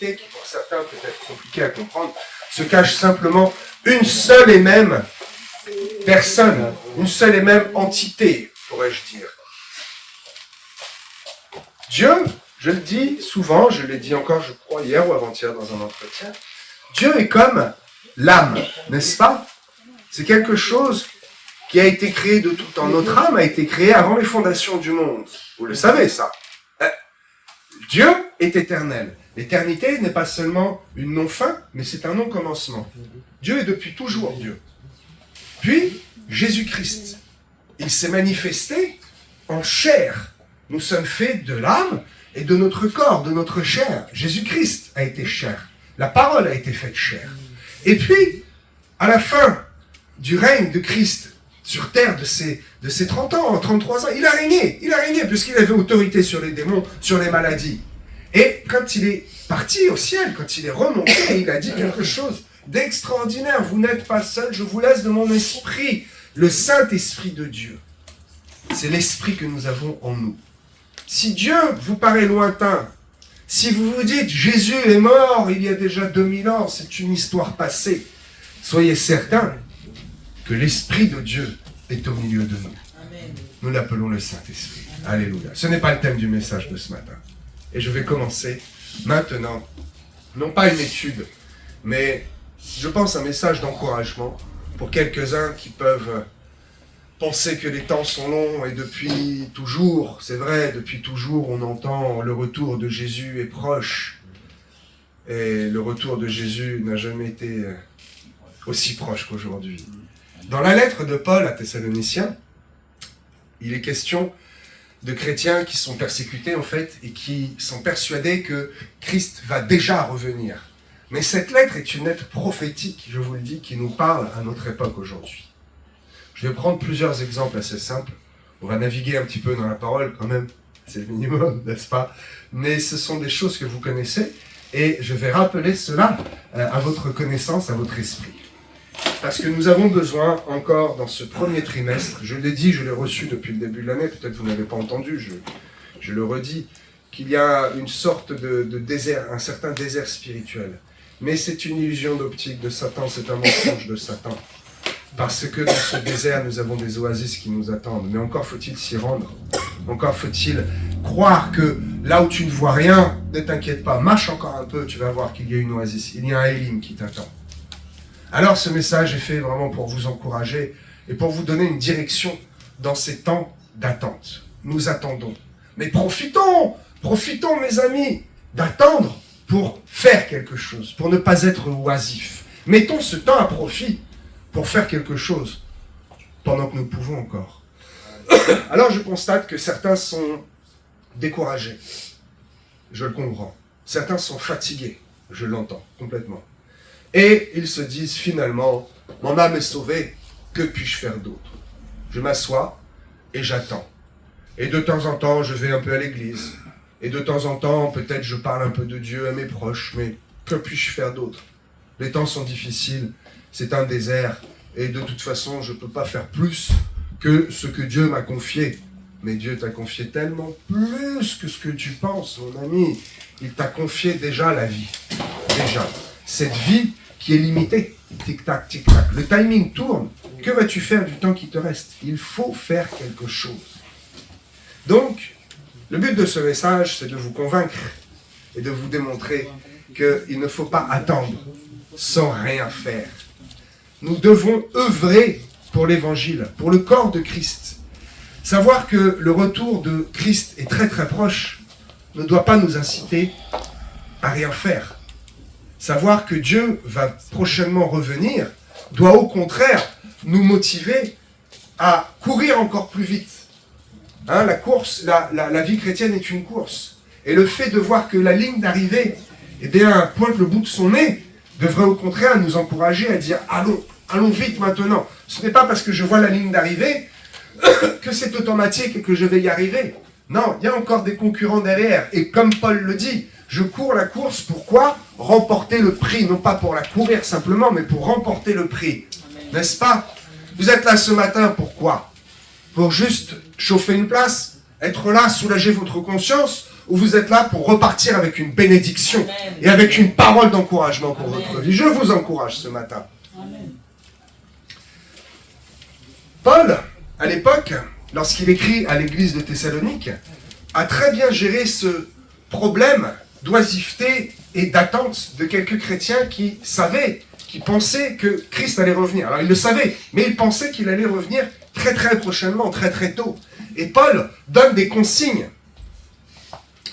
Trinité, qui pour certains peut être compliquée à comprendre, se cache simplement une seule et même personne, une seule et même entité, pourrais-je dire. Dieu, je le dis souvent, je l'ai dit encore, je crois, hier ou avant-hier dans un entretien, Dieu est comme l'âme, n'est-ce pas? C'est quelque chose qui a été créé de tout temps. Notre âme a été créée avant les fondations du monde. Vous le savez, ça. Dieu est éternel. L'éternité n'est pas seulement une non-fin, mais c'est un non-commencement. Dieu est depuis toujours Dieu. Puis, Jésus-Christ, il s'est manifesté en chair. Nous sommes faits de l'âme et de notre corps, de notre chair. Jésus-Christ a été chair. La parole a été faite chair. Et puis, à la fin du règne de Christ sur terre de ses 30 ans, 33 ans, il a régné puisqu'il avait autorité sur les démons, sur les maladies. Et quand il est parti au ciel, quand il est remonté, il a dit quelque chose d'extraordinaire. Vous n'êtes pas seul, je vous laisse de mon esprit, le Saint-Esprit de Dieu. C'est l'esprit que nous avons en nous. Si Dieu vous paraît lointain, si vous vous dites Jésus est mort il y a déjà 2000 ans, c'est une histoire passée, soyez certains que l'Esprit de Dieu est au milieu de nous. Amen. Nous l'appelons le Saint-Esprit. Alléluia. Ce n'est pas le thème du message de ce matin. Et je vais commencer maintenant, non pas une étude, mais je pense un message d'encouragement pour quelques-uns qui peuvent penser que les temps sont longs et depuis toujours, c'est vrai, depuis toujours on entend le retour de Jésus est proche. Et le retour de Jésus n'a jamais été aussi proche qu'aujourd'hui. Dans la lettre de Paul à Thessaloniciens, il est question de chrétiens qui sont persécutés en fait et qui sont persuadés que Christ va déjà revenir. Mais cette lettre est une lettre prophétique, je vous le dis, qui nous parle à notre époque aujourd'hui. Je vais prendre plusieurs exemples assez simples. On va naviguer un petit peu dans la parole quand même, c'est le minimum, n'est-ce pas? Mais ce sont des choses que vous connaissez et je vais rappeler cela à votre connaissance, à votre esprit. Parce que nous avons besoin encore dans ce premier trimestre, je l'ai dit, je l'ai reçu depuis le début de l'année, peut-être vous n'avez pas entendu, je le redis, qu'il y a une sorte de désert, un certain désert spirituel. Mais c'est une illusion d'optique de Satan, c'est un mensonge de Satan. Parce que dans ce désert, nous avons des oasis qui nous attendent. Mais encore faut-il s'y rendre. Encore faut-il croire que là où tu ne vois rien, ne t'inquiète pas, marche encore un peu, tu vas voir qu'il y a une oasis. Il y a un Élim qui t'attend. Alors ce message est fait vraiment pour vous encourager et pour vous donner une direction dans ces temps d'attente. Nous attendons. Mais profitons mes amis, d'attendre pour faire quelque chose, pour ne pas être oisif. Mettons ce temps à profit pour faire quelque chose pendant que nous pouvons encore. Alors je constate que certains sont découragés. Je le comprends. Certains sont fatigués. Je l'entends complètement. Et ils se disent finalement, mon âme est sauvée, que puis-je faire d'autre? Je m'assois et j'attends. Et de temps en temps, je vais un peu à l'église. Et de temps en temps, peut-être je parle un peu de Dieu à mes proches, mais que puis-je faire d'autre? Les temps sont difficiles, c'est un désert, et de toute façon, je ne peux pas faire plus que ce que Dieu m'a confié. Mais Dieu t'a confié tellement plus que ce que tu penses, mon ami. Il t'a confié déjà la vie. Déjà. Cette vie qui est limitée. Tic-tac, tic-tac. Le timing tourne. Que vas-tu faire du temps qui te reste? Il faut faire quelque chose. Donc, le but de ce message, c'est de vous convaincre et de vous démontrer qu'il ne faut pas attendre sans rien faire. Nous devons œuvrer pour l'évangile, pour le corps de Christ. Savoir que le retour de Christ est très très proche ne doit pas nous inciter à rien faire. Savoir que Dieu va prochainement revenir doit au contraire nous motiver à courir encore plus vite. Hein, la course, la vie chrétienne est une course. Et le fait de voir que la ligne d'arrivée pointe le bout de son nez devrait au contraire nous encourager à dire allons vite maintenant. Ce n'est pas parce que je vois la ligne d'arrivée que c'est automatique et que je vais y arriver. Non, il y a encore des concurrents derrière. Et comme Paul le dit, je cours la course, pourquoi? Remporter le prix, non pas pour la courir simplement, mais pour remporter le prix. N'est-ce pas? Vous êtes là ce matin, pourquoi? Pour juste chauffer une place? Être là, soulager votre conscience? ou vous êtes là pour repartir avec une bénédiction Amen. et avec une parole d'encouragement pour votre vie. Je vous encourage ce matin. Amen. Paul, à l'époque, lorsqu'il écrit à l'église de Thessalonique, a très bien géré ce problème d'oisiveté et d'attente de quelques chrétiens qui savaient, qui pensaient que Christ allait revenir. Alors ils le savaient, mais ils pensaient qu'il allait revenir très très prochainement, très très tôt. Et Paul donne des consignes.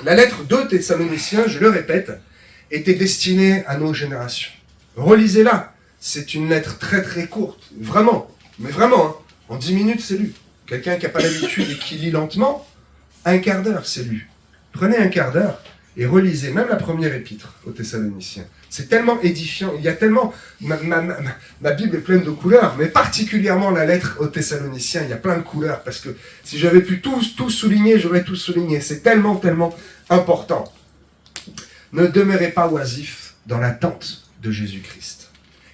La lettre de Thessaloniciens, je le répète, était destinée à nos générations. Relisez-la. C'est une lettre très très courte. Vraiment. Mais vraiment, hein. En 10 minutes, c'est lu. Quelqu'un qui n'a pas l'habitude et qui lit lentement, un quart d'heure, c'est lu. Prenez un quart d'heure et relisez même la première épître aux Thessaloniciens. C'est tellement édifiant. Il y a tellement... Ma Bible est pleine de couleurs, mais particulièrement la lettre aux Thessaloniciens, il y a plein de couleurs, parce que si j'avais pu tout souligner, j'aurais tout souligné. C'est tellement, tellement important. Ne demeurez pas oisifs dans l'attente de Jésus-Christ.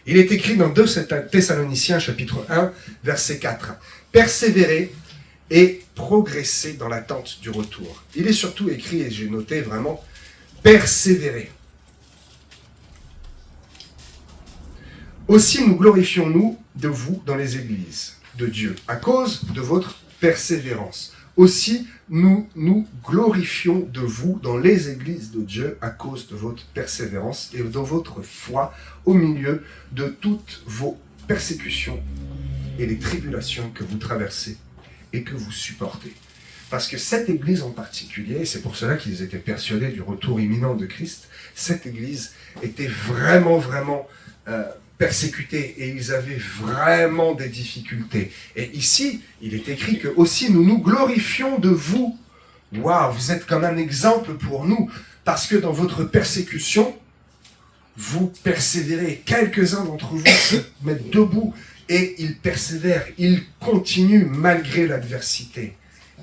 Il est écrit dans 2 Thessaloniciens, chapitre 1, verset 4. Persévérez et progressez dans l'attente du retour. Il est surtout écrit, et j'ai noté vraiment, persévérez. Aussi nous glorifions-nous de vous dans les églises de Dieu, à cause de votre persévérance. Aussi nous nous glorifions de vous dans les églises de Dieu à cause de votre persévérance et de votre foi au milieu de toutes vos persécutions et les tribulations que vous traversez et que vous supportez. Parce que cette église en particulier, et c'est pour cela qu'ils étaient persuadés du retour imminent de Christ, cette église était vraiment persécutés et ils avaient vraiment des difficultés. Et ici, il est écrit que aussi nous nous glorifions de vous. Waouh, vous êtes comme un exemple pour nous, parce que dans votre persécution, vous persévérez. Quelques-uns d'entre vous se mettent debout et ils persévèrent, ils continuent malgré l'adversité.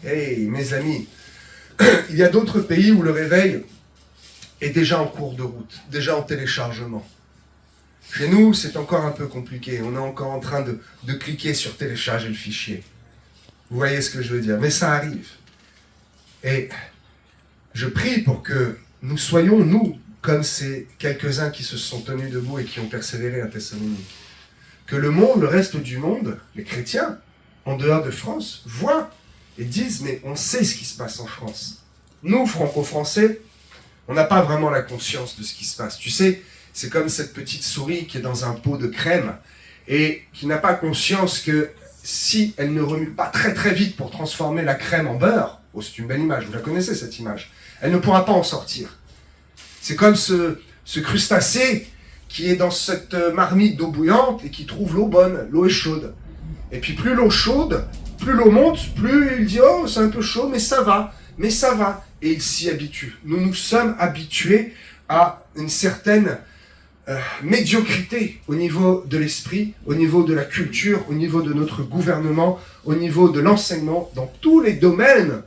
Hey, mes amis, il y a d'autres pays où le réveil est déjà en cours de route, déjà en téléchargement. Chez nous, c'est encore un peu compliqué. On est encore en train de cliquer sur télécharger le fichier. Vous voyez ce que je veux dire? Mais ça arrive. Et je prie pour que nous soyons, nous, comme ces quelques-uns qui se sont tenus debout et qui ont persévéré à Thessalonique. Que le monde, le reste du monde, les chrétiens, en dehors de France, voient et disent, mais on sait ce qui se passe en France. Nous, franco-français, on n'a pas vraiment la conscience de ce qui se passe. Tu sais, c'est comme cette petite souris qui est dans un pot de crème et qui n'a pas conscience que si elle ne remue pas très très vite pour transformer la crème en beurre, oh, c'est une belle image, vous la connaissez cette image, elle ne pourra pas en sortir. C'est comme ce crustacé qui est dans cette marmite d'eau bouillante et qui trouve l'eau bonne, l'eau est chaude. Et puis plus l'eau chaude, plus l'eau monte, plus il dit « Oh, c'est un peu chaud, mais ça va. » Et il s'y habitue. Nous nous sommes habitués à une certaine médiocrité au niveau de l'esprit, au niveau de la culture, au niveau de notre gouvernement, au niveau de l'enseignement. Dans tous les domaines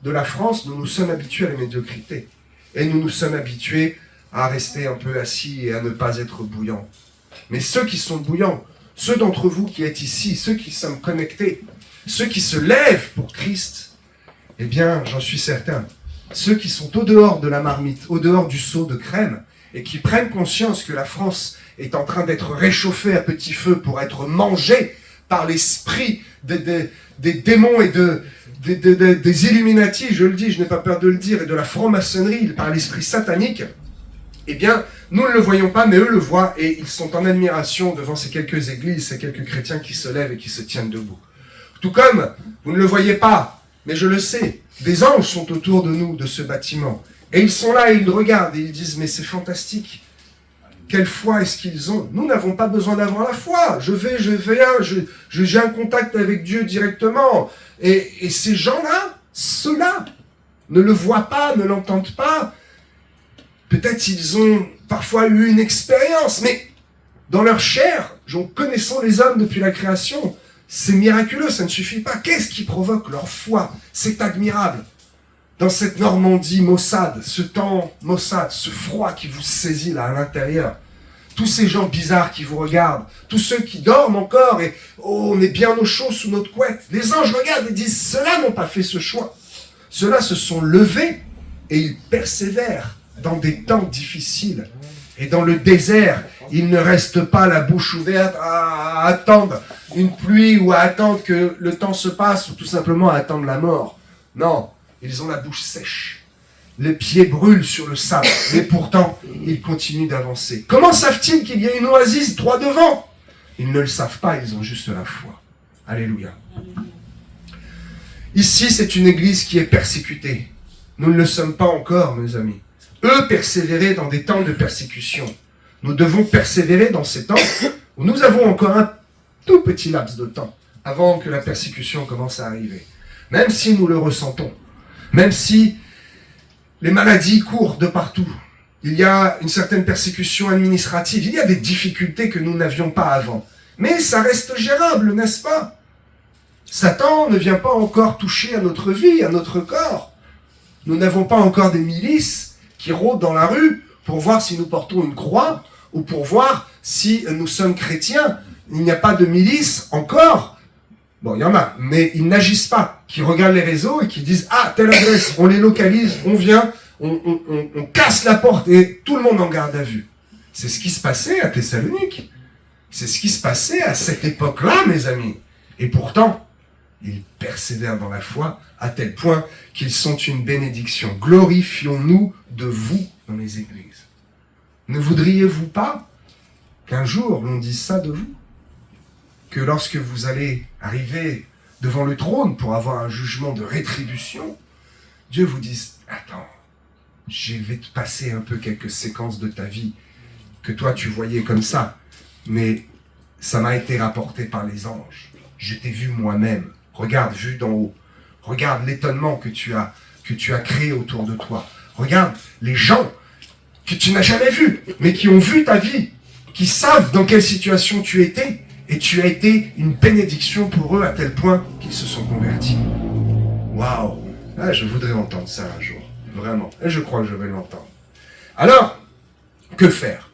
de la France, nous nous sommes habitués à la médiocrité. Et nous nous sommes habitués à rester un peu assis et à ne pas être bouillants. Mais ceux qui sont bouillants, ceux d'entre vous qui êtes ici, ceux qui sont connectés, ceux qui se lèvent pour Christ, eh bien, j'en suis certain, ceux qui sont au dehors de la marmite, au dehors du seau de crème, et qui prennent conscience que la France est en train d'être réchauffée à petit feu pour être mangée par l'esprit des démons et des Illuminati, je le dis, je n'ai pas peur de le dire, et de la franc-maçonnerie par l'esprit satanique, eh bien, nous ne le voyons pas, mais eux le voient, et ils sont en admiration devant ces quelques églises, ces quelques chrétiens qui se lèvent et qui se tiennent debout. Tout comme, vous ne le voyez pas, mais je le sais, des anges sont autour de nous, de ce bâtiment. Et ils sont là et ils regardent et ils disent « Mais c'est fantastique. Quelle foi est-ce qu'ils ont ?» Nous n'avons pas besoin d'avoir la foi. J'ai un contact avec Dieu directement. Et ces gens-là, ceux-là, ne le voient pas, ne l'entendent pas. Peut-être ils ont parfois eu une expérience, mais dans leur chair, connaissant les hommes depuis la création, c'est miraculeux, ça ne suffit pas. Qu'est-ce qui provoque leur foi? C'est admirable. Dans cette Normandie maussade, ce temps maussade, ce froid qui vous saisit là à l'intérieur, tous ces gens bizarres qui vous regardent, tous ceux qui dorment encore et oh, on est bien au chaud sous notre couette. Les anges regardent et disent, ceux-là n'ont pas fait ce choix. Ceux-là se sont levés et ils persévèrent dans des temps difficiles. Et dans le désert, ils ne restent pas la bouche ouverte à attendre une pluie ou à attendre que le temps se passe ou tout simplement à attendre la mort. Non, ils ont la bouche sèche. Les pieds brûlent sur le sable, mais pourtant, ils continuent d'avancer. Comment savent-ils qu'il y a une oasis droit devant? Ils ne le savent pas, ils ont juste la foi. Alléluia. Ici, c'est une église qui est persécutée. Nous ne le sommes pas encore, mes amis. Eux persévéraient dans des temps de persécution. Nous devons persévérer dans ces temps où nous avons encore un tout petit laps de temps avant que la persécution commence à arriver. Même si nous le ressentons, même si les maladies courent de partout, il y a une certaine persécution administrative, il y a des difficultés que nous n'avions pas avant. Mais ça reste gérable, n'est-ce pas? Satan ne vient pas encore toucher à notre vie, à notre corps. Nous n'avons pas encore des milices qui rôdent dans la rue pour voir si nous portons une croix ou pour voir si nous sommes chrétiens. Il n'y a pas de milice encore. Bon, il y en a, mais ils n'agissent pas. Qui regardent les réseaux et qui disent « Ah, telle adresse, on les localise, on vient, on casse la porte et tout le monde en garde à vue. » C'est ce qui se passait à Thessalonique. C'est ce qui se passait à cette époque-là, mes amis. Et pourtant, ils persévèrent dans la foi à tel point qu'ils sont une bénédiction. Glorifions-nous de vous dans les églises. Ne voudriez-vous pas qu'un jour l'on dise ça de vous? Que lorsque vous allez arriver devant le trône pour avoir un jugement de rétribution, Dieu vous dise « Attends, je vais te passer un peu quelques séquences de ta vie que toi tu voyais comme ça, mais ça m'a été rapporté par les anges. Je t'ai vu moi-même. Regarde, vu d'en haut. Regarde l'étonnement que tu as créé autour de toi. Regarde les gens que tu n'as jamais vus, mais qui ont vu ta vie, qui savent dans quelle situation tu étais, et tu as été une bénédiction pour eux à tel point qu'ils se sont convertis. Waouh! Ah, je voudrais entendre ça un jour, vraiment. Et je crois que je vais l'entendre. Alors, que faire?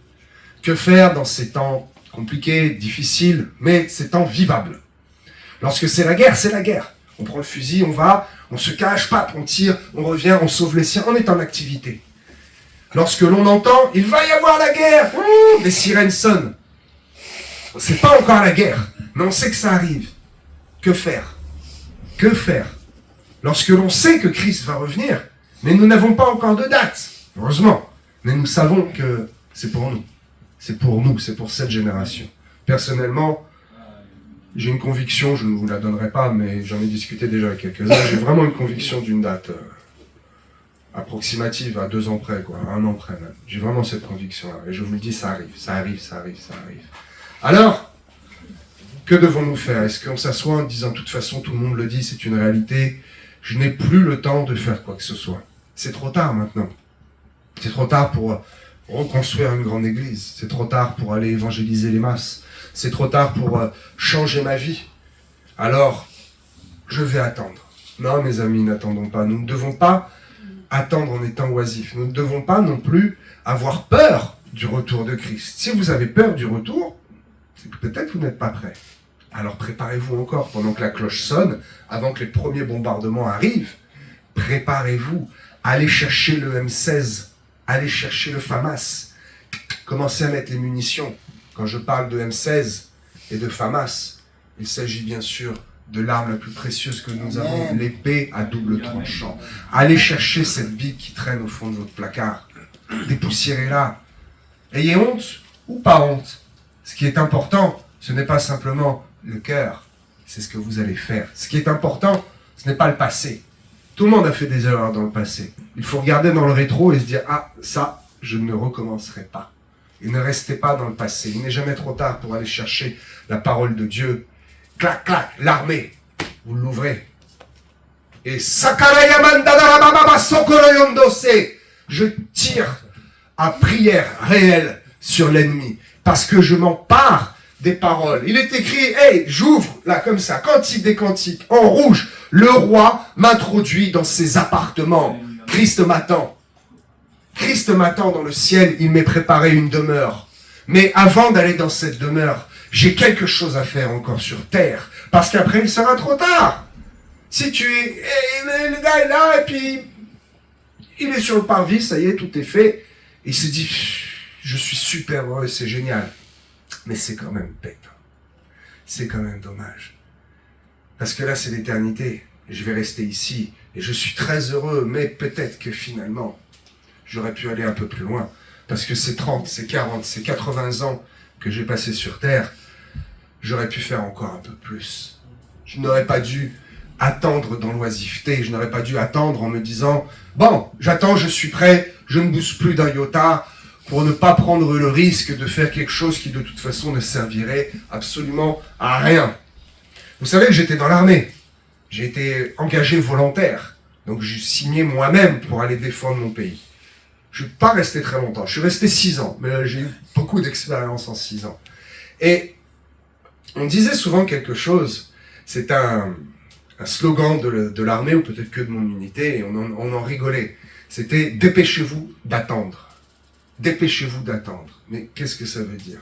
Que faire dans ces temps compliqués, difficiles, mais ces temps vivables? Lorsque c'est la guerre, c'est la guerre. On prend le fusil, on va, on se cache, pas, on tire, on revient, on sauve les siens, on est en activité. Lorsque l'on entend, il va y avoir la guerre, les sirènes sonnent. C'est pas encore la guerre, mais on sait que ça arrive. Que faire? Que faire? Lorsque l'on sait que Christ va revenir, mais nous n'avons pas encore de date, heureusement, mais nous savons que c'est pour nous. C'est pour nous, c'est pour cette génération. Personnellement, j'ai une conviction, je ne vous la donnerai pas, mais j'en ai discuté déjà avec quelques-uns, j'ai vraiment une conviction d'une date approximative à 2 ans près, quoi, à 1 an près même. J'ai vraiment cette conviction-là, et je vous le dis, ça arrive, ça arrive, ça arrive, ça arrive. Alors, que devons-nous faire? Est-ce qu'on s'assoit en disant, de toute façon, tout le monde le dit, c'est une réalité, je n'ai plus le temps de faire quoi que ce soit. C'est trop tard maintenant. C'est trop tard pour reconstruire une grande église. C'est trop tard pour aller évangéliser les masses. C'est trop tard pour changer ma vie. Alors, je vais attendre. Non, mes amis, n'attendons pas. Nous ne devons pas attendre en étant oisifs. Nous ne devons pas non plus avoir peur du retour de Christ. Si vous avez peur du retour, c'est que peut-être vous n'êtes pas prêt. Alors préparez-vous encore pendant que la cloche sonne, avant que les premiers bombardements arrivent. Préparez-vous. Allez chercher le M16. Allez chercher le FAMAS. Commencez à mettre les munitions. Quand je parle de M16 et de FAMAS, il s'agit bien sûr de l'arme la plus précieuse que nous avons, l'épée à double tranchant. Allez chercher cette bille qui traîne au fond de votre placard. Dépoussiérez-la. Ayez honte ou pas honte. Ce qui est important, ce n'est pas simplement le cœur, c'est ce que vous allez faire. Ce qui est important, ce n'est pas le passé. Tout le monde a fait des erreurs dans le passé. Il faut regarder dans le rétro et se dire « Ah, ça, je ne recommencerai pas ». Et ne restez pas dans le passé. Il n'est jamais trop tard pour aller chercher la parole de Dieu. Clac, clac, l'armée, vous l'ouvrez. Et je tire à prière réelle sur l'ennemi. Parce que je m'empare des paroles. Il est écrit, hey, j'ouvre, là, comme ça, Cantique des Cantiques, en rouge. Le roi m'introduit dans ses appartements. Christ m'attend. Christ m'attend dans le ciel, il m'est préparé une demeure. Mais avant d'aller dans cette demeure, j'ai quelque chose à faire encore sur terre. Parce qu'après, il sera trop tard. Si tu es... le gars est là, et puis... Il est sur le parvis, ça y est, tout est fait. Il se dit, je suis super heureux, c'est génial. Mais c'est quand même bête. C'est quand même dommage. Parce que là, c'est l'éternité. Je vais rester ici. Et je suis très heureux, mais peut-être que finalement, j'aurais pu aller un peu plus loin. Parce que ces 30, ces 40, ces 80 ans que j'ai passés sur Terre, j'aurais pu faire encore un peu plus. Je n'aurais pas dû attendre dans l'oisiveté. Je n'aurais pas dû attendre en me disant, bon, j'attends, je suis prêt, je ne bouge plus d'un iota pour ne pas prendre le risque de faire quelque chose qui de toute façon ne servirait absolument à rien. Vous savez que j'étais dans l'armée. J'ai été engagé volontaire. Donc j'ai signé moi-même pour aller défendre mon pays. Je ne suis pas resté très longtemps. Je suis resté 6 ans. Mais j'ai eu beaucoup d'expérience en 6 ans. Et on disait souvent quelque chose. C'est un slogan de l'armée, ou peut-être que de mon unité, et on en rigolait. C'était « Dépêchez-vous d'attendre ». Dépêchez-vous d'attendre. Mais qu'est-ce que ça veut dire?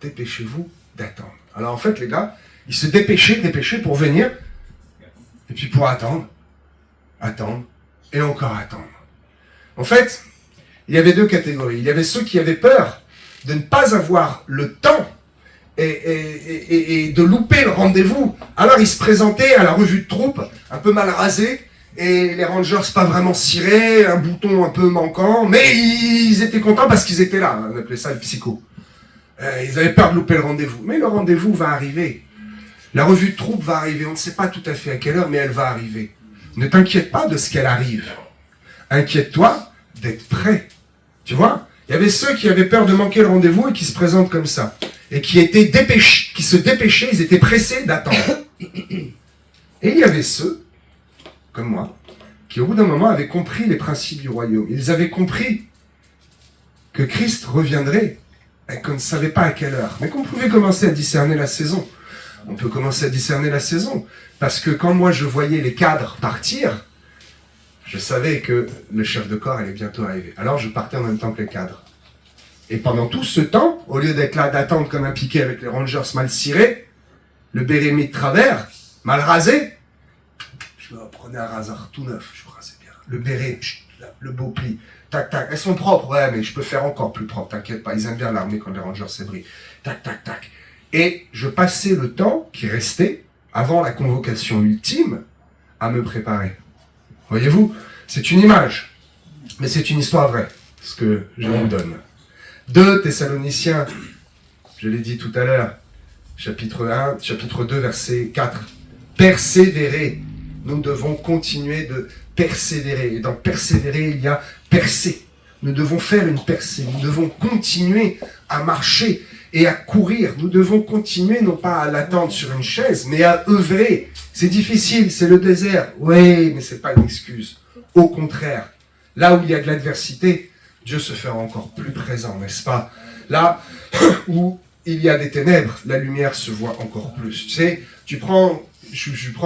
Dépêchez-vous d'attendre. Alors en fait, les gars, ils se dépêchaient pour venir, et puis pour attendre, et encore attendre. En fait, il y avait 2 catégories. Il y avait ceux qui avaient peur de ne pas avoir le temps et de louper le rendez-vous. Alors ils se présentaient à la revue de troupe, un peu mal rasés, et les Rangers pas vraiment cirés, un bouton un peu manquant, mais ils étaient contents parce qu'ils étaient là. On appelait ça le psycho. Ils avaient peur de louper le rendez-vous. Mais le rendez-vous va arriver. La revue de troupe va arriver. On ne sait pas tout à fait à quelle heure, mais elle va arriver. Ne t'inquiète pas de ce qu'elle arrive. Inquiète-toi d'être prêt. Tu vois? Il y avait ceux qui avaient peur de manquer le rendez-vous et qui se présentent comme ça. Et qui étaient dépêchés, qui se dépêchaient, ils étaient pressés d'attendre. Et il y avait ceux, comme moi, qui au bout d'un moment avaient compris les principes du royaume. Ils avaient compris que Christ reviendrait et qu'on ne savait pas à quelle heure. Mais qu'on pouvait commencer à discerner la saison. On peut commencer à discerner la saison. Parce que quand moi je voyais les cadres partir, je savais que le chef de corps allait bientôt arriver. Alors je partais en même temps que les cadres. Et pendant tout ce temps, au lieu d'être là, d'attendre comme un piquet avec les Rangers mal cirés, le béret mis de travers, mal rasé, je me prenais un rasoir tout neuf, je rasais bien. Le béret, le beau pli, tac, tac. Elles sont propres, ouais, mais je peux faire encore plus propre, t'inquiète pas. Ils aiment bien l'armée quand les Rangers s'ébrient. Tac, tac, tac. Et je passais le temps qui restait, avant la convocation ultime, à me préparer. Voyez-vous, c'est une image, mais c'est une histoire vraie, ce que je vous donne. 2 Thessaloniciens, je l'ai dit tout à l'heure, chapitre 2, verset 4. Persévérer. Nous devons continuer de persévérer. Et dans persévérer, il y a percer. Nous devons faire une percée. Nous devons continuer à marcher et à courir. Nous devons continuer, non pas à l'attendre sur une chaise, mais à œuvrer. C'est difficile, c'est le désert. Oui, mais c'est pas une excuse. Au contraire, là où il y a de l'adversité, Dieu se fera encore plus présent, n'est-ce pas? Là où il y a des ténèbres, la lumière se voit encore plus. Tu sais, je prends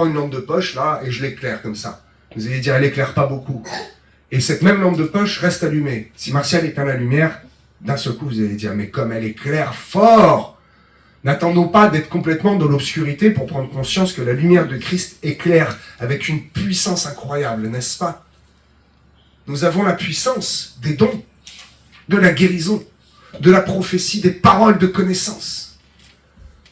une lampe de poche, là, et je l'éclaire comme ça. Vous allez dire, elle éclaire pas beaucoup. Et cette même lampe de poche reste allumée. Si Martial éteint la lumière, d'un seul coup, vous allez dire, mais comme elle éclaire fort! N'attendons pas d'être complètement dans l'obscurité pour prendre conscience que la lumière de Christ éclaire avec une puissance incroyable, n'est-ce pas? Nous avons la puissance des dons, de la guérison, de la prophétie, des paroles de connaissance.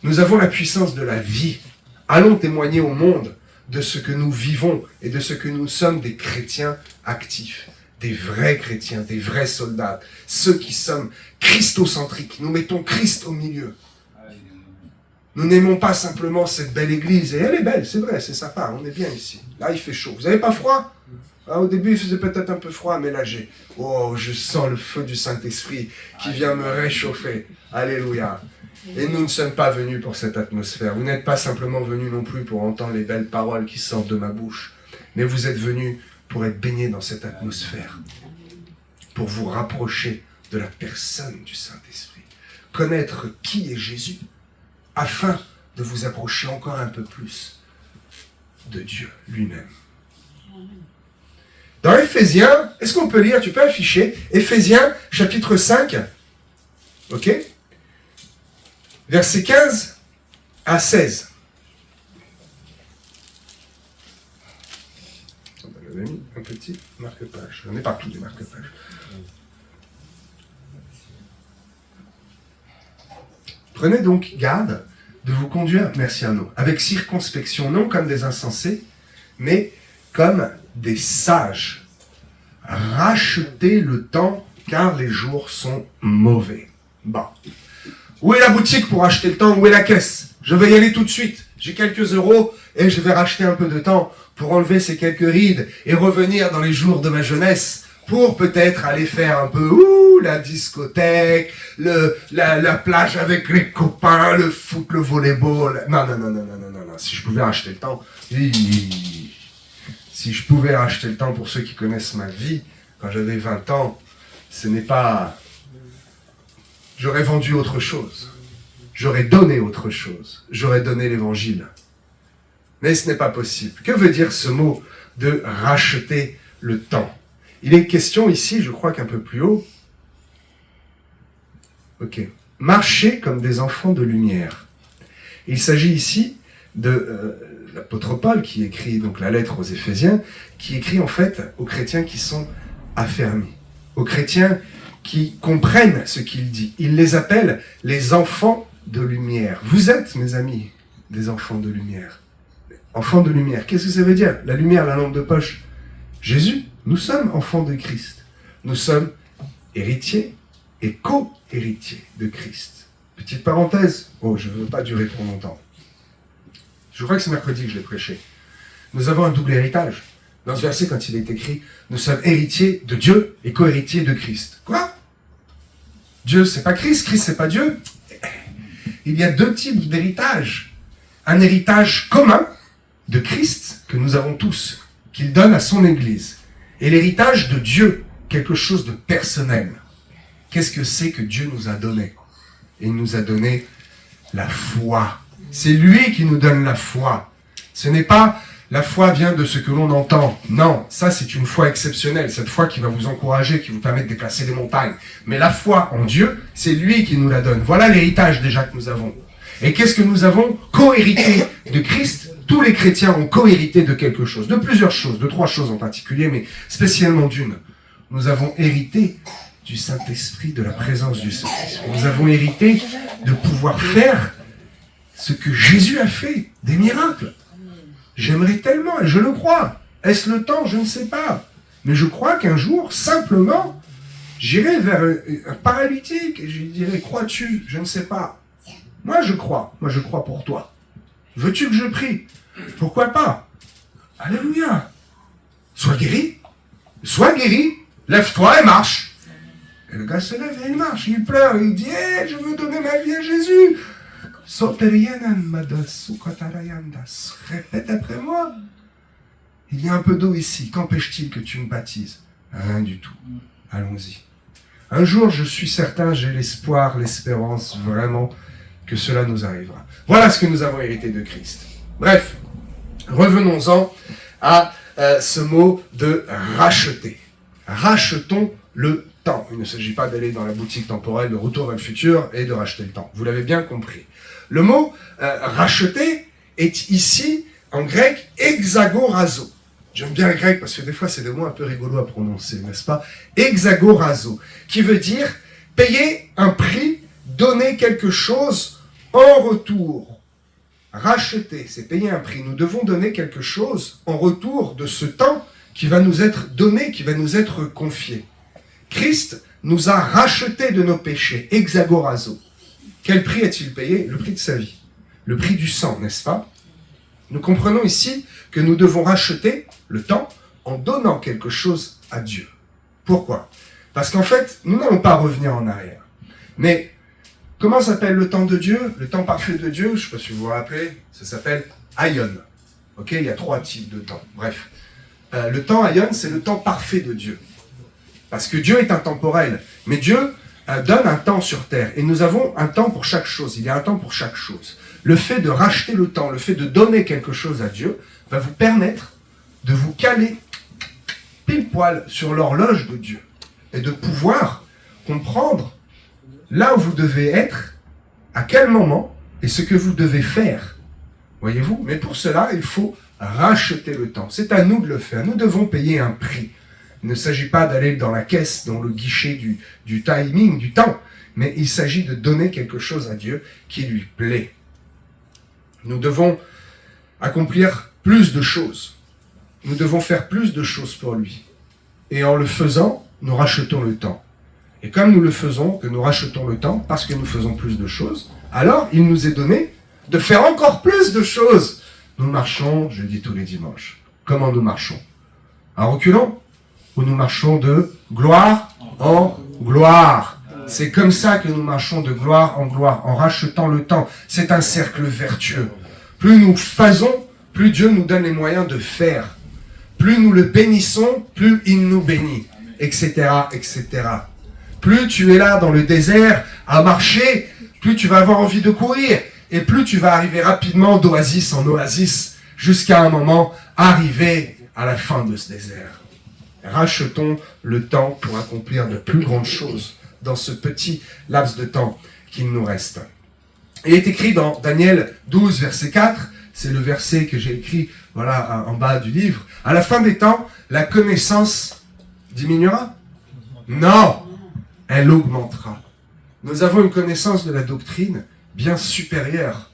Nous avons la puissance de la vie. Allons témoigner au monde de ce que nous vivons et de ce que nous sommes, des chrétiens actifs, des vrais chrétiens, des vrais soldats, ceux qui sommes christocentriques. Nous mettons Christ au milieu. Nous n'aimons pas simplement cette belle église, et elle est belle, c'est vrai, c'est sympa, on est bien ici. Là, il fait chaud. Vous n'avez pas froid? Au début, il faisait peut-être un peu froid, mais là, je sens le feu du Saint-Esprit qui vient me réchauffer. Alléluia. Et nous ne sommes pas venus pour cette atmosphère. Vous n'êtes pas simplement venus non plus pour entendre les belles paroles qui sortent de ma bouche, mais vous êtes venus pour être baignés dans cette atmosphère, pour vous rapprocher de la personne du Saint-Esprit, connaître qui est Jésus, afin de vous approcher encore un peu plus de Dieu lui-même. Dans Éphésiens, est-ce qu'on peut lire, tu peux afficher, Éphésiens chapitre 5, ok, versets 15 à 16. On avait mis un petit Si, marque-page. J'en ai partout des marque-pages. Prenez donc garde de vous conduire, merci Arnaud, avec circonspection, non comme des insensés, mais comme des sages. Rachetez le temps, car les jours sont mauvais. Bon. Où est la boutique pour acheter le temps? Où est la caisse? Je vais y aller tout de suite. J'ai quelques euros et je vais racheter un peu de temps pour enlever ces quelques rides et revenir dans les jours de ma jeunesse pour peut-être aller faire un peu la discothèque, la plage avec les copains, le foot, le volleyball. Non. Si je pouvais racheter le temps, si je pouvais racheter le temps pour ceux qui connaissent ma vie, quand j'avais 20 ans, ce n'est pas... J'aurais vendu autre chose. J'aurais donné autre chose. J'aurais donné l'évangile. Mais ce n'est pas possible. Que veut dire ce mot de racheter le temps? Il est question ici, je crois qu'un peu plus haut. Ok. Marcher comme des enfants de lumière. Il s'agit ici de l'apôtre Paul qui écrit donc la lettre aux Éphésiens, qui écrit en fait aux chrétiens qui sont affermis, aux chrétiens qui comprennent ce qu'il dit. Il les appelle les enfants de lumière. Vous êtes, mes amis, des enfants de lumière. Enfants de lumière, qu'est-ce que ça veut dire? La lumière, la lampe de poche. Jésus, nous sommes enfants de Christ. Nous sommes héritiers et co-héritiers de Christ. Petite parenthèse. Oh, je ne veux pas durer trop longtemps. Je crois que c'est mercredi que je l'ai prêché. Nous avons un double héritage. Dans ce verset, quand il est écrit, nous sommes héritiers de Dieu et co-héritiers de Christ. Quoi? Dieu, c'est pas Christ, Christ, c'est pas Dieu. Il y a deux types d'héritage. Un héritage commun de Christ, que nous avons tous, qu'il donne à son Église. Et l'héritage de Dieu, quelque chose de personnel. Qu'est-ce que c'est que Dieu nous a donné? Il nous a donné la foi. C'est lui qui nous donne la foi. Ce n'est pas la foi vient de ce que l'on entend. Non, ça c'est une foi exceptionnelle. Cette foi qui va vous encourager, qui vous permet de déplacer des montagnes. Mais la foi en Dieu, c'est lui qui nous la donne. Voilà l'héritage déjà que nous avons. Et qu'est-ce que nous avons? Co-hérité de Christ. Tous les chrétiens ont co-hérité de quelque chose. De plusieurs choses, de trois choses en particulier, mais spécialement d'une. Nous avons hérité du Saint-Esprit, de la présence du Saint-Esprit. Nous avons hérité de pouvoir faire ce que Jésus a fait, des miracles. J'aimerais tellement, et je le crois. Est-ce le temps? Je ne sais pas. Mais je crois qu'un jour, simplement, j'irai vers un paralytique et je lui dirai, crois-tu? Je ne sais pas. Moi, je crois. Moi, je crois pour toi. Veux-tu que je prie? Pourquoi pas? Alléluia. Sois guéri. Sois guéri. Lève-toi et marche. Et le gars se lève et il marche. Il pleure. Il dit, hey, je veux donner ma vie à Jésus. Répète après moi. Il y a un peu d'eau ici. Qu'empêche-t-il que tu me baptises? Rien du tout. Allons-y. Un jour, je suis certain, j'ai l'espoir, l'espérance, vraiment, que cela nous arrivera. Voilà ce que nous avons hérité de Christ. Bref, revenons-en à ce mot de racheter. Rachetons le temps. Il ne s'agit pas d'aller dans la boutique temporelle de Retour vers le futur et de racheter le temps. Vous l'avez bien compris. Le mot racheter est ici, en grec, exagorazo. J'aime bien le grec parce que des fois, c'est des mots un peu rigolos à prononcer, n'est-ce pas? Exagorazo, qui veut dire payer un prix, donner quelque chose en retour. Racheter, c'est payer un prix. Nous devons donner quelque chose en retour de ce temps qui va nous être donné, qui va nous être confié. Christ nous a rachetés de nos péchés, exagorazo. Quel prix a-t-il payé? Le prix de sa vie. Le prix du sang, n'est-ce pas? Nous comprenons ici que nous devons racheter le temps en donnant quelque chose à Dieu. Pourquoi? Parce qu'en fait, nous n'allons pas revenir en arrière. Mais comment s'appelle le temps de Dieu? Le temps parfait de Dieu, je ne sais pas si vous vous rappelez, ça s'appelle Aion. Ok, il y a trois types de temps. Bref, le temps Aion, c'est le temps parfait de Dieu. Parce que Dieu est intemporel. Mais Dieu donne un temps sur terre. Et nous avons un temps pour chaque chose. Il y a un temps pour chaque chose. Le fait de racheter le temps, le fait de donner quelque chose à Dieu, va vous permettre de vous caler pile poil sur l'horloge de Dieu. Et de pouvoir comprendre là où vous devez être, à quel moment, et ce que vous devez faire. Voyez-vous? Mais pour cela, il faut racheter le temps. C'est à nous de le faire. Nous devons payer un prix. Il ne s'agit pas d'aller dans la caisse, dans le guichet du timing, du temps, mais il s'agit de donner quelque chose à Dieu qui lui plaît. Nous devons accomplir plus de choses. Nous devons faire plus de choses pour lui. Et en le faisant, nous rachetons le temps. Et comme nous le faisons, que nous rachetons le temps, parce que nous faisons plus de choses, alors il nous est donné de faire encore plus de choses. Nous marchons, je dis tous les dimanches. Comment nous marchons? En reculant? Ou nous marchons de gloire en gloire? C'est comme ça que nous marchons de gloire, en rachetant le temps. C'est un cercle vertueux. Plus nous faisons, plus Dieu nous donne les moyens de faire. Plus nous le bénissons, plus il nous bénit, etc., etc. Plus tu es là dans le désert à marcher, plus tu vas avoir envie de courir. Et plus tu vas arriver rapidement d'oasis en oasis, jusqu'à un moment arriver à la fin de ce désert. Rachetons le temps pour accomplir de plus grandes choses dans ce petit laps de temps qu'il nous reste. Il est écrit dans Daniel 12, verset 4, c'est le verset que j'ai écrit voilà, en bas du livre. À la fin des temps, la connaissance diminuera? Non, elle augmentera. Nous avons une connaissance de la doctrine bien supérieure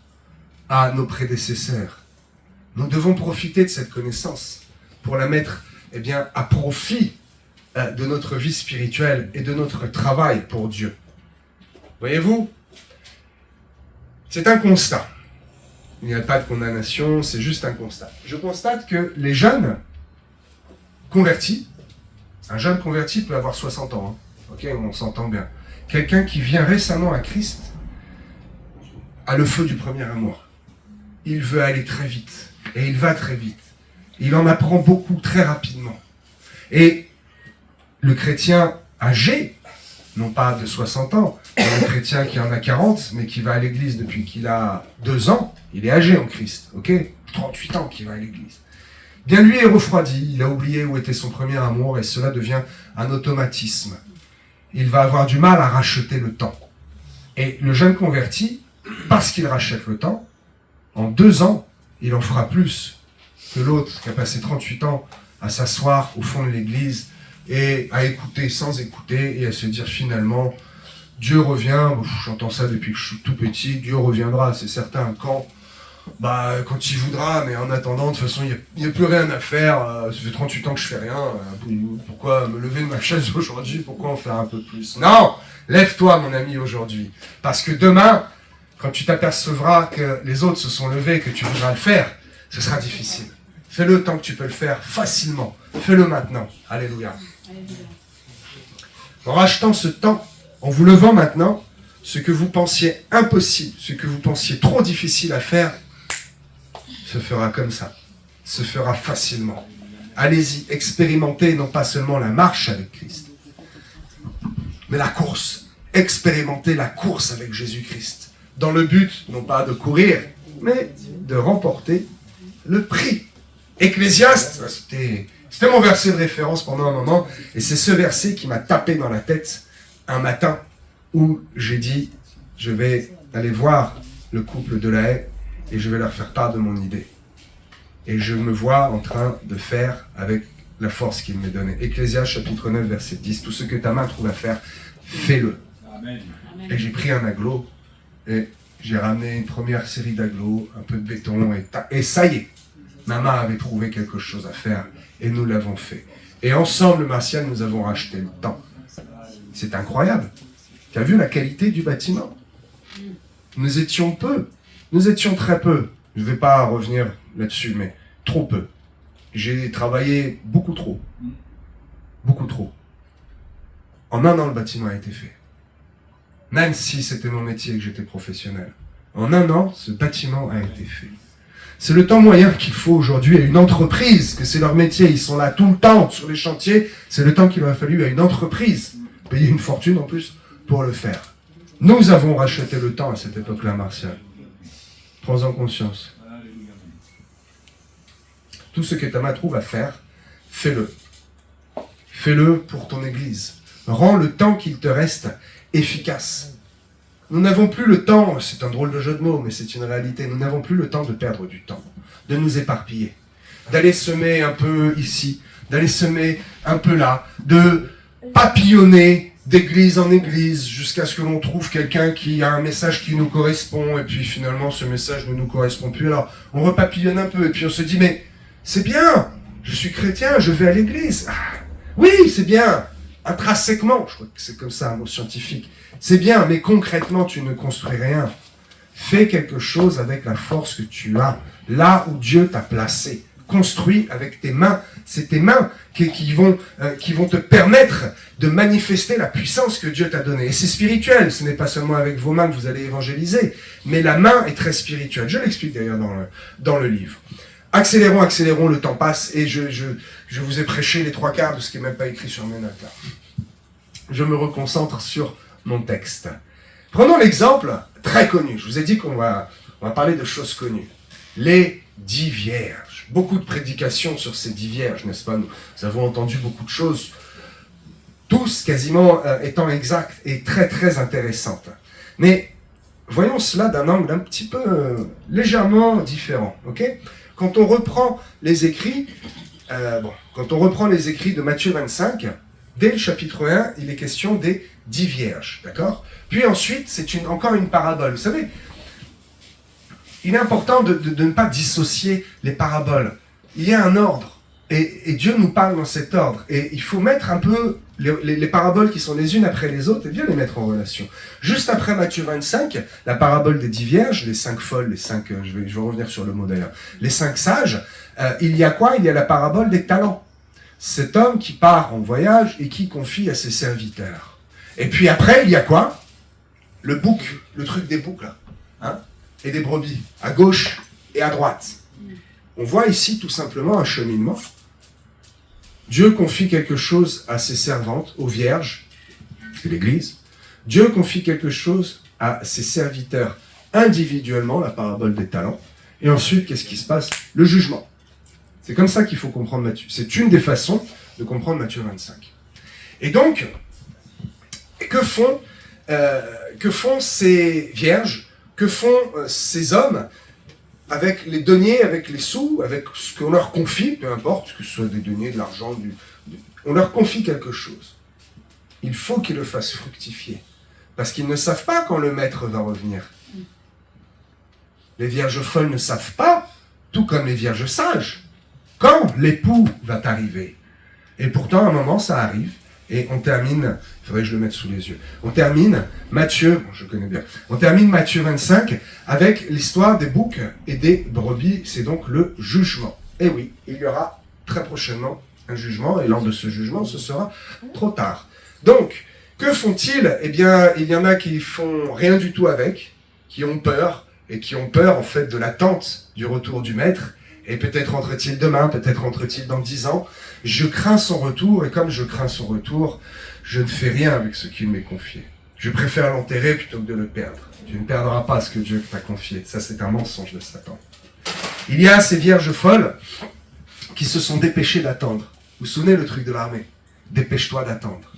à nos prédécesseurs. Nous devons profiter de cette connaissance pour la mettre à profit de notre vie spirituelle et de notre travail pour Dieu. Voyez-vous, c'est un constat. Il n'y a pas de condamnation, c'est juste un constat. Je constate que les jeunes convertis, un jeune converti peut avoir 60 ans, hein. Ok, on s'entend bien. Quelqu'un qui vient récemment à Christ a le feu du premier amour. Il veut aller très vite, et il va très vite. Il en apprend beaucoup très rapidement. Et le chrétien âgé, non pas de 60 ans, le chrétien qui en a 40, mais qui va à l'église depuis qu'il a 2 ans, il est âgé en Christ, ok? 38 ans qu'il va à l'église. Bien lui est refroidi, il a oublié où était son premier amour et cela devient un automatisme. Il va avoir du mal à racheter le temps. Et le jeune converti, parce qu'il rachète le temps, en 2 ans, il en fera plus que l'autre qui a passé 38 ans à s'asseoir au fond de l'église et à écouter sans écouter et à se dire finalement, Dieu revient, j'entends ça depuis que je suis tout petit, Dieu reviendra, c'est certain, quand il voudra, mais en attendant, de toute façon, il n'y a plus rien à faire, ça fait 38 ans que je fais rien, pourquoi me lever de ma chaise aujourd'hui, pourquoi en faire un peu plus? Non, lève-toi mon ami aujourd'hui, parce que demain, quand tu t'apercevras que les autres se sont levés, que tu voudras le faire, ce sera difficile. Fais-le tant que tu peux le faire facilement, fais-le maintenant, alléluia. En rachetant ce temps, en vous levant maintenant, ce que vous pensiez impossible, ce que vous pensiez trop difficile à faire, se fera comme ça, se fera facilement. Allez-y, expérimentez non pas seulement la marche avec Christ, mais la course. Expérimentez la course avec Jésus-Christ, dans le but, non pas de courir, mais de remporter le prix. Ecclésiaste, c'était mon verset de référence pendant un moment, et c'est ce verset qui m'a tapé dans la tête un matin où j'ai dit, je vais aller voir le couple de la haie et je vais leur faire part de mon idée. Et je me vois en train de faire avec la force qu'il m'est donnée. Ecclésiaste chapitre 9, verset 10, tout ce que ta main trouve à faire, fais-le. Amen. Et j'ai pris un aglo et j'ai ramené une première série d'aglos, un peu de béton et ça y est, ma main avait trouvé quelque chose à faire et nous l'avons fait. Et ensemble, Martial, nous avons racheté le temps. C'est incroyable. Tu as vu la qualité du bâtiment? Nous étions peu. Nous étions très peu. Je ne vais pas revenir là-dessus, mais trop peu. J'ai travaillé beaucoup trop. Beaucoup trop. En un an, le bâtiment a été fait. Même si c'était mon métier et que j'étais professionnel. En un an, ce bâtiment a été fait. C'est le temps moyen qu'il faut aujourd'hui à une entreprise, que c'est leur métier, ils sont là tout le temps sur les chantiers, c'est le temps qu'il aurait fallu à une entreprise, payer une fortune en plus, pour le faire. Nous avons racheté le temps à cette époque-là, Martial. Prends-en conscience. Tout ce que ta main trouve à faire, fais-le. Fais-le pour ton Église. Rends le temps qu'il te reste efficace. Nous n'avons plus le temps, c'est un drôle de jeu de mots, mais c'est une réalité, nous n'avons plus le temps de perdre du temps, de nous éparpiller, d'aller semer un peu ici, d'aller semer un peu là, de papillonner d'église en église jusqu'à ce que l'on trouve quelqu'un qui a un message qui nous correspond et puis finalement ce message ne nous correspond plus. Alors on repapillonne un peu et puis on se dit mais c'est bien, je suis chrétien, je vais à l'église. Ah, oui, c'est bien, intrinsèquement, je crois que c'est comme ça un mot scientifique. C'est bien, mais concrètement tu ne construis rien. Fais quelque chose avec la force que tu as, là où Dieu t'a placé. Construis avec tes mains. C'est tes mains qui vont te permettre de manifester la puissance que Dieu t'a donnée. Et c'est spirituel, ce n'est pas seulement avec vos mains que vous allez évangéliser, mais la main est très spirituelle. Je l'explique d'ailleurs dans le livre. Accélérons, le temps passe, et je vous ai prêché les 3/4 de ce qui n'est même pas écrit sur mes notes là. Je me reconcentre sur mon texte. Prenons l'exemple très connu. Je vous ai dit qu'on va parler de choses connues. Les 10 vierges. Beaucoup de prédications sur ces 10 vierges, n'est-ce pas? Nous avons entendu beaucoup de choses, tous quasiment étant exactes et très très intéressantes. Mais voyons cela d'un angle un petit peu légèrement différent. Okay? Quand on reprend les écrits, de Matthieu 25, dès le chapitre 1, il est question des 10 vierges, d'accord? Puis ensuite, c'est encore une parabole. Vous savez, il est important de ne pas dissocier les paraboles. Il y a un ordre, et Dieu nous parle dans cet ordre. Et il faut mettre un peu les paraboles qui sont les unes après les autres, et bien les mettre en relation. Juste après Matthieu 25, la parabole des 10 vierges, les 5 folles, les 5, je vais revenir sur le mot d'ailleurs, les 5 sages, il y a quoi? Il y a la parabole des talents. Cet homme qui part en voyage et qui confie à ses serviteurs. Et puis après, il y a quoi? Le bouc, le truc des boucs là, hein, et des brebis, à gauche et à droite. On voit ici tout simplement un cheminement. Dieu confie quelque chose à ses servantes, aux vierges, c'est l'Église. Dieu confie quelque chose à ses serviteurs individuellement, la parabole des talents. Et ensuite, qu'est-ce qui se passe? Le jugement. C'est comme ça qu'il faut comprendre Matthieu. C'est une des façons de comprendre Matthieu 25. Et donc, que font ces vierges? Que font ces hommes avec les deniers, avec les sous, avec ce qu'on leur confie, peu importe, que ce soit des deniers, de l'argent, on leur confie quelque chose. Il faut qu'ils le fassent fructifier. Parce qu'ils ne savent pas quand le maître va revenir. Les vierges folles ne savent pas, tout comme les vierges sages, quand l'époux va arriver. Et pourtant, à un moment, ça arrive. Et on termine, il faudrait que je le mette sous les yeux, on termine Matthieu 25 avec l'histoire des boucs et des brebis, c'est donc le jugement. Et oui, il y aura très prochainement un jugement, et lors de ce jugement, ce sera trop tard. Donc, que font-ils? Eh bien, il y en a qui font rien du tout avec, qui ont peur, et qui ont peur en fait de l'attente du retour du maître, et peut-être rentre-t-il demain, peut-être rentre-t-il dans 10 ans. Je crains son retour, et comme je crains son retour, je ne fais rien avec ce qu'il m'est confié. Je préfère l'enterrer plutôt que de le perdre. Tu ne perdras pas ce que Dieu t'a confié. Ça, c'est un mensonge de Satan. Il y a ces vierges folles qui se sont dépêchées d'attendre. Vous vous souvenez le truc de l'armée? Dépêche-toi d'attendre.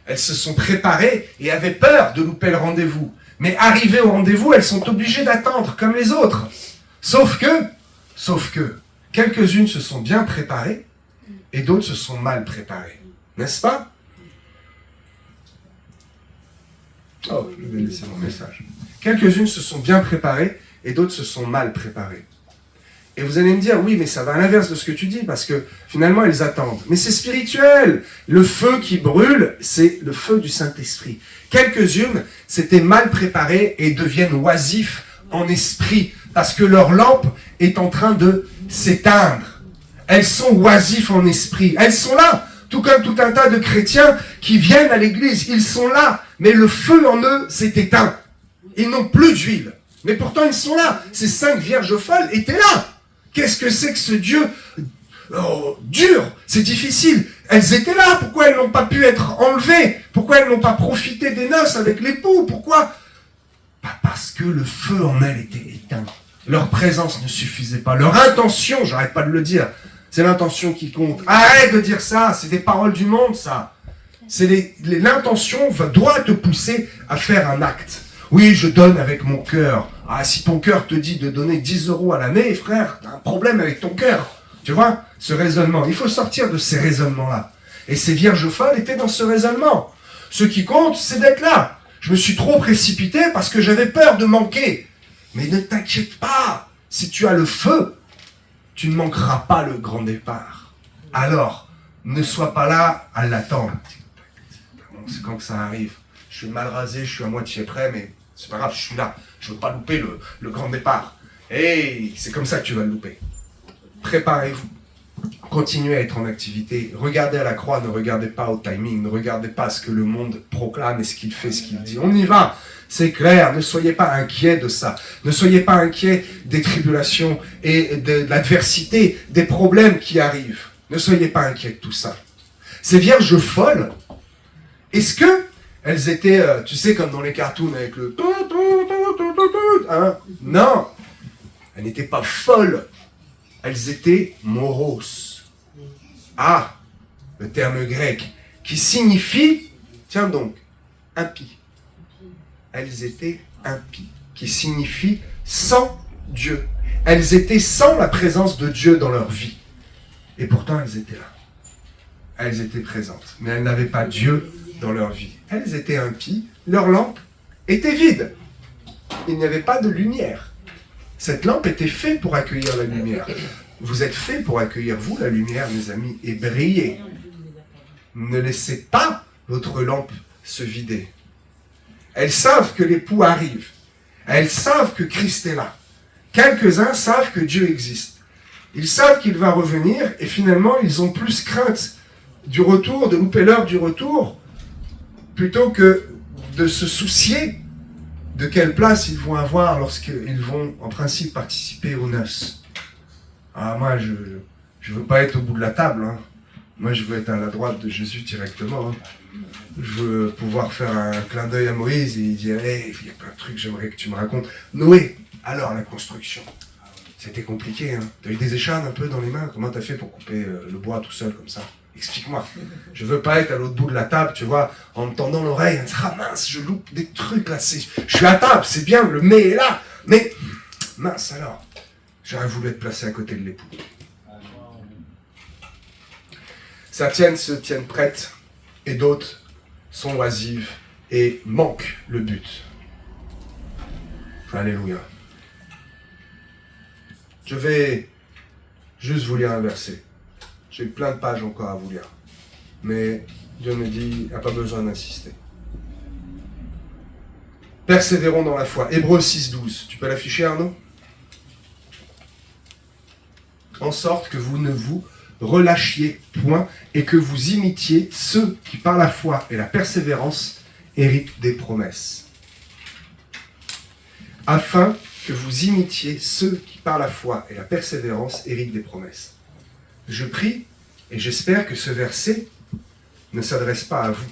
Elles se sont préparées et avaient peur de louper le rendez-vous. Mais arrivées au rendez-vous, elles sont obligées d'attendre, comme les autres. Sauf que, quelques-unes se sont bien préparées, et d'autres se sont mal préparées. N'est-ce pas? Oh, je vais laisser mon message. Quelques-unes se sont bien préparées, et d'autres se sont mal préparées. Et vous allez me dire, oui, mais ça va à l'inverse de ce que tu dis, parce que finalement, elles attendent. Mais c'est spirituel. Le feu qui brûle, c'est le feu du Saint-Esprit. Quelques-unes s'étaient mal préparées et deviennent oisifs en esprit, parce que leur lampe est en train de s'éteindre. Elles sont oisifs en esprit. Elles sont là, tout comme tout un tas de chrétiens qui viennent à l'église. Ils sont là, mais le feu en eux s'est éteint. Ils n'ont plus d'huile. Mais pourtant, ils sont là. Ces 5 vierges folles étaient là. Qu'est-ce que c'est que ce Dieu dur? C'est difficile. Elles étaient là. Pourquoi elles n'ont pas pu être enlevées? Pourquoi elles n'ont pas profité des noces avec l'époux? Pourquoi? Pas parce que le feu en elles était éteint. Leur présence ne suffisait pas. Leur intention, j'arrête pas de le dire, c'est l'intention qui compte. Arrête de dire ça, c'est des paroles du monde, ça. L'intention doit te pousser à faire un acte. Oui, je donne avec mon cœur. Ah, si ton cœur te dit de donner 10 € à l'année, frère, t'as un problème avec ton cœur. Tu vois, ce raisonnement. Il faut sortir de ces raisonnements-là. Et ces vierges folles étaient dans ce raisonnement. Ce qui compte, c'est d'être là. Je me suis trop précipité parce que j'avais peur de manquer. Mais ne t'inquiète pas. Si tu as le feu, tu ne manqueras pas le grand départ. Alors, ne sois pas là à l'attendre. Bon, c'est quand que ça arrive. Je suis mal rasé, je suis à moitié prêt, mais c'est pas grave, je suis là. Je veux pas louper le grand départ. Et c'est comme ça que tu vas le louper. Préparez-vous. Continuez à être en activité. Regardez à la croix, ne regardez pas au timing, ne regardez pas ce que le monde proclame et ce qu'il fait, ce qu'il dit. On y va, c'est clair, ne soyez pas inquiets de ça. Ne soyez pas inquiets des tribulations et de l'adversité, des problèmes qui arrivent. Ne soyez pas inquiets de tout ça. Ces vierges folles, est-ce que elles étaient, tu sais, comme dans les cartoons avec le... Hein? Non, elles n'étaient pas folles. Elles étaient moros. Ah, le terme grec, qui signifie, tiens donc, impie. Elles étaient impies, qui signifie sans Dieu. Elles étaient sans la présence de Dieu dans leur vie. Et pourtant, elles étaient là. Elles étaient présentes, mais elles n'avaient pas Dieu dans leur vie. Elles étaient impies, leur lampe était vide. Il n'y avait pas de lumière. Cette lampe était faite pour accueillir la lumière. Vous êtes faits pour accueillir, vous, la lumière, mes amis, et briller. Ne laissez pas votre lampe se vider. Elles savent que l'époux arrive. Elles savent que Christ est là. Quelques-uns savent que Dieu existe. Ils savent qu'il va revenir et finalement, ils ont plus crainte du retour, de louper l'heure du retour, plutôt que de se soucier de quelle place ils vont avoir lorsqu'ils vont, en principe, participer aux noces. Ah, moi, je veux pas être au bout de la table. Hein. Moi, je veux être à la droite de Jésus directement. Hein. Je veux pouvoir faire un clin d'œil à Moïse et dire hey, il y a plein de trucs que j'aimerais que tu me racontes. Noé, alors la construction. C'était compliqué. Hein. Tu as eu des échardes un peu dans les mains. Comment tu as fait pour couper le bois tout seul comme ça? Explique-moi. Je veux pas être à l'autre bout de la table, tu vois, en me tendant l'oreille. Ah mince, je loupe des trucs là. Je suis à table, c'est bien, le mets est là. Mais mince alors. J'aurais voulu être placé à côté de l'époux. Certaines se tiennent prêtes et d'autres sont oisives et manquent le but. Alléluia. Je vais juste vous lire un verset. J'ai plein de pages encore à vous lire. Mais Dieu me dit, il n'y a pas besoin d'insister. Persévérons dans la foi. Hébreux 6,12. Tu peux l'afficher, Arnaud? En sorte que vous ne vous relâchiez point et que vous imitiez ceux qui, par la foi et la persévérance, héritent des promesses. Afin que vous imitiez ceux qui, par la foi et la persévérance, héritent des promesses. Je prie et j'espère que ce verset ne s'adresse pas à vous,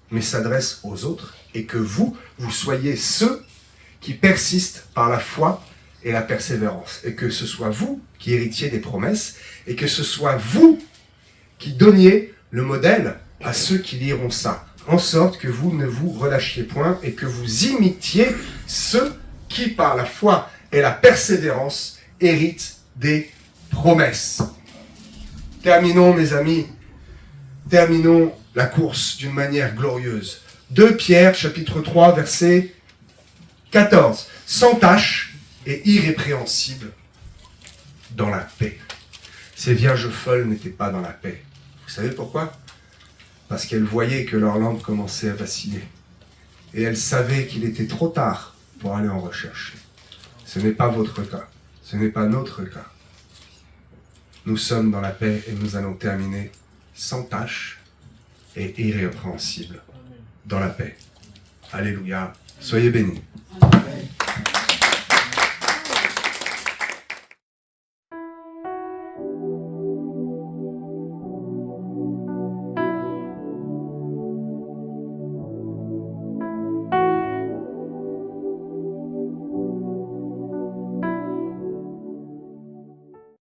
mais s'adresse aux autres, et que vous soyez ceux qui persistent par la foi et la persévérance, et que ce soit vous qui héritiez des promesses, et que ce soit vous qui donniez le modèle à ceux qui liront ça, en sorte que vous ne vous relâchiez point, et que vous imitiez ceux qui, par la foi et la persévérance, héritent des promesses. Terminons, mes amis, terminons la course d'une manière glorieuse. 2 Pierre, chapitre 3, verset 14. Sans tache et irrépréhensible dans la paix. Ces vierges folles n'étaient pas dans la paix. Vous savez pourquoi? Parce qu'elles voyaient que leur lampe commençait à vaciller. Et elles savaient qu'il était trop tard pour aller en recherche. Ce n'est pas votre cas. Ce n'est pas notre cas. Nous sommes dans la paix et nous allons terminer sans tache et irrépréhensible dans la paix. Alléluia. Soyez bénis.